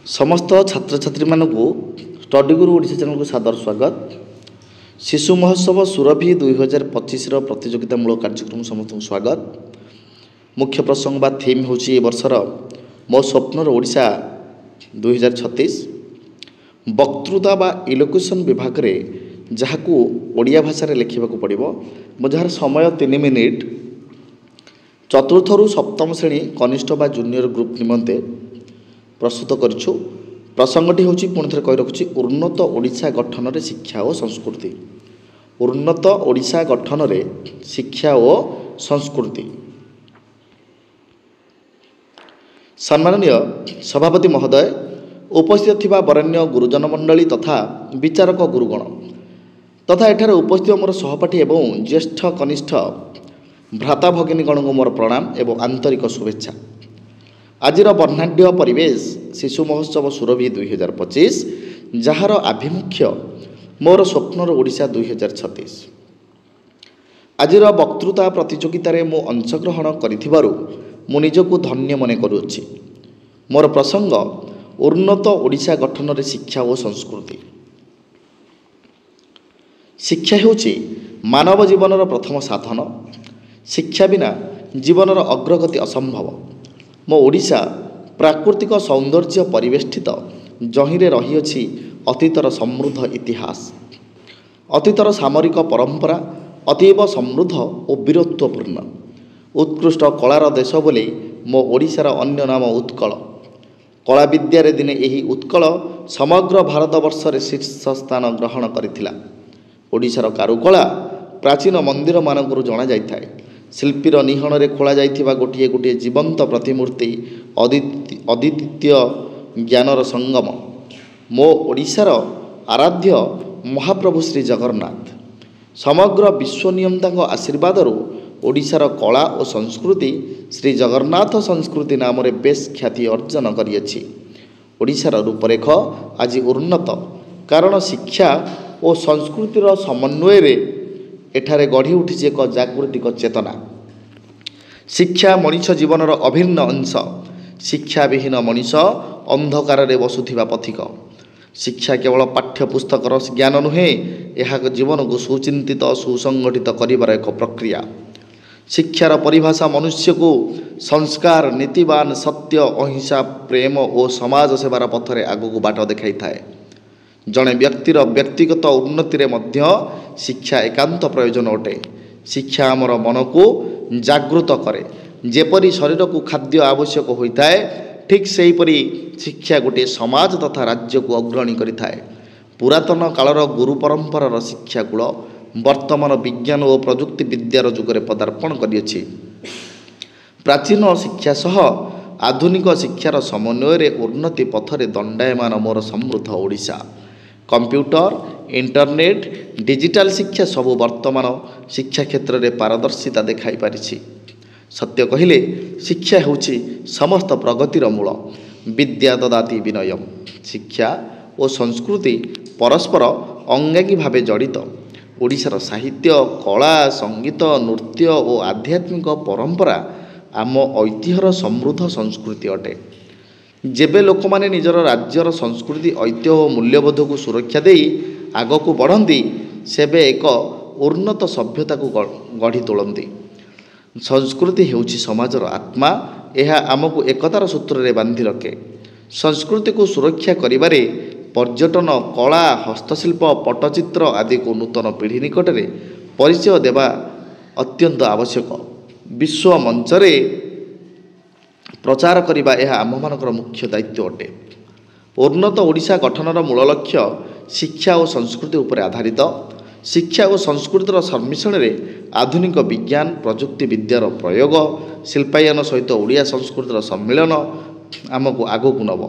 समस्त छात्र छात्री मानक स्टडी गुरु ओडिशा चैनल को सादर स्वागत। शिशु महोत्सव सुरभि 2025 प्रतियोगितामूलक कार्यक्रम समस्त स्वागत। मुख्य प्रसंग बा थीम हूँ ए वर्षर मो स्वप्नर ओडिशा 2036। वक्तृता बा इलोक्यूशन विभाग रे जहाकू ओडिया भाषा रे लिखा पड़ो जार समय 3 मिनिट। चतुर्थ रु सप्तम श्रेणी कनिष्ठ बा जूनियर ग्रुप निमंते प्रस्तुत करूँ। प्रसंगटी हूँ पुणी थे कही रखुच्छी उन्नत ओडिशा गठन रे शिक्षा और संस्कृति। उन्नत ओडिशा गठन रे शिक्षा और संस्कृति। सम्माननीय सभापति महोदय, उपस्थित थिबा वरेण्य गुरुजन मंडली तथा विचारक गुरुगण तथा एठारे उपस्थित मोर सहपाठी एवं ज्येष्ठ कनिष्ठ भ्राता भगिनीगण को मोर प्रणाम एवं आंतरिक शुभेच्छा। आजिर वर्णाढ्य परिवेश शिशु महोत्सव सुरभि 2025 जार आभिमुख्य मोर स्वप्नर ओडिशा 2036। आजिर वक्तृता प्रतियोगिता रे मु अंशग्रहण करिथिबारु मु निजको धन्य मने करूछि। मोर प्रसंग उन्नत ओडिशा गठन रे शिक्षा और संस्कृति। शिक्षा हेउछि मानव जीवनर प्रथम साधन। शिक्षा बिना जीवनर अग्रगति असंभव। मो ओडिशा प्राकृतिक सौंदर्य परिवेष्टित जहिरे रहिअछि अतीतर समृद्ध इतिहास। अतीतर सामरिक परंपरा अतीव समृद्ध और वीरत्वपूर्ण। उत्कृष्ट कलार देश बोली मो ओडिशार अन्य नाम उत्कल। कला विद्यारे दिने एही उत्कल समग्र भारतवर्ष रे शीर्ष स्थान ग्रहण करिथिला। ओडिशार कारुकला प्राचीन मंदिर मानकरू जना जाइथाय। शिल्पीर निहण रे खोला जाइथिबा गोटिए गोटिए जीवंत प्रतिमूर्ति अद्वितीय ज्ञानर संगम। मो ओडिशार आराध्य महाप्रभु श्री जगन्नाथ समग्र विश्व नियंतांग आशीर्वाद ओडिशार कला और संस्कृति श्री जगन्नाथ संस्कृति नाम रे बेस ख्याति अर्जन करियछि। ओडिशार रूपरेख आज उन्नत कारण शिक्षा और संस्कृतिर समन्वय रे एठारे गढ़ी उठी एक जागृतिक चेतना। शिक्षा मनीष जीवनर अभिन्न अंश। शिक्षा विहीन मनीष अंधकार रे बसुथिबा पथिक। शिक्षा केवल पाठ्यपुस्तकर ज्ञान नुहे, यह जीवन को सुचिंतित सुसंगठित करिबार एक प्रक्रिया। शिक्षार परिभाषा मनुष्य को संस्कार, नीतिवान, सत्य, अहिंसा, प्रेम और समाज सेवार पथरे आगू बाट देखाई थाए। जड़े व्यक्तिर व्यक्तिगत उन्नति रे मध्य शिक्षा एकांत प्रयोजन अटे। शिक्षा आमर मन को जागृत करे। जेपरी शरीर को खाद्य आवश्यक होता है, ठीक सेहीपरि शिक्षा गोटे समाज तथा राज्य को अग्रणी करिथाए। पुरातन कालर गुरु परंपरार शिक्षाकूल वर्तमान विज्ञान और प्रजुक्ति विद्यार जुगरे पदार्पण करियछि। प्राचीन शिक्षा सह आधुनिक शिक्षार समन्वय रे उन्नति पथरे दंडायमान मोर समृद्ध ओडिशा। कंप्यूटर, इंटरनेट, डिजिटल शिक्षा सबु वर्तमान शिक्षा क्षेत्र में पारदर्शिता देखाई पारिछि। सत्य कहिले शिक्षा हेउछि समस्त प्रगतिर मूल। विद्या ददाति विनयम। शिक्षा और संस्कृति परस्पर अंगांगी भावे जड़ित। ओडिशार साहित्य, कला, संगीत, नृत्य और आध्यात्मिक परंपरा आम ऐतिह्यर समृद्ध संस्कृति अटे। जेबे लोक माने निजर राज्यर संस्कृति, ऐतिह्य और मूल्यबोध को सुरक्षा दे आग को बढ़ती, सेबे एक उन्नत सभ्यता को गढ़ी तोलती। संस्कृति हेउछि समाजर आत्मा। यह आमको एकतार सूत्र रे बांधि रखे। संस्कृति को सुरक्षा करिबारे पर्यटन, कला, हस्तशिल्प, पट्टचित्र आदि को नूतन पीढ़ी निकट में परिचय देवा अत्यंत आवश्यक। विश्व मंचरे प्रचार करिबा यह आमମାନଙ୍କର मुख्य दायित्व अटे। उन्नत ओडिशा गठनर मूल लक्ष्य शिक्षा और संस्कृति उपर आधारित। शिक्षा और संस्कृतिर सम्मिश्रण रे आधुनिक विज्ञान प्रजुक्ति विद्यार प्रयोग, शिल्पायन सहित ओडिया संस्कृतिर सम्मिलन आमको आगक नब।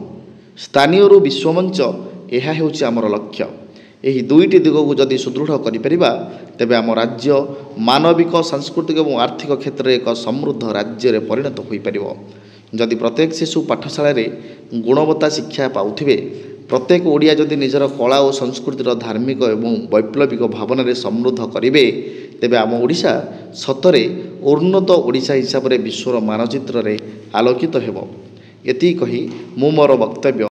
स्थानीय रु विश्वमंच यह हेउछि आमर लक्ष्य। यही दुईटी दिग को जदि सुदृढ़ करिपरिबा तेबे आम राज्य मानविक, सांस्कृतिक और आर्थिक क्षेत्र में एक समृद्ध राज्य रे परिणत होई परिबो। जदि प्रत्येक शिशु पाठशाला रे गुणवत्ता शिक्षा पाउथिबे, प्रत्येक ओडिया जदि निजर कला और संस्कृतिर धार्मिक और वैप्लविक भावना रे समृद्ध करिवे, ତେବେ ଆମ ଓଡ଼ିଶା ସତରେ ଉନ୍ନତ ଓଡ଼ିଶା ହିସାବରେ ବିଶ୍ୱର ମାନଚିତ୍ରରେ ଆଲୋକିତ ହେବ। ଏତିକି କହି ମୁଁ ମୋର ବକ୍ତବ୍ୟ